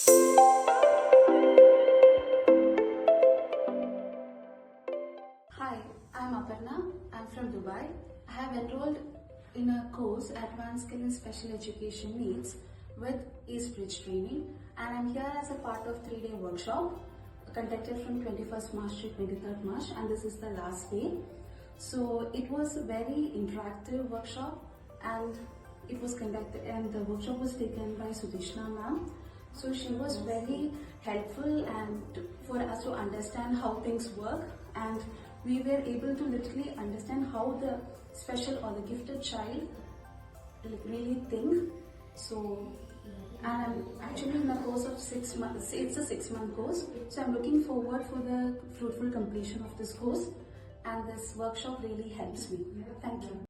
Hi, I'm Aparna. I'm from Dubai. I have enrolled in a course Advanced Skill in Special Education Needs with East Bridge Training, and I'm here as a part of 3-day workshop conducted from 21st March to 23rd March, and this is the last day. So it was a very interactive workshop, and it was conducted, and the workshop was taken by Sudishna ma'am. So she was very helpful and for us to understand how things work, and we were able to literally understand how the special or the gifted child really think. So, and I'm actually in the course of 6 months. It's a 6-month course, so I'm looking forward for the fruitful completion of this course, and this workshop really helps me. Thank you.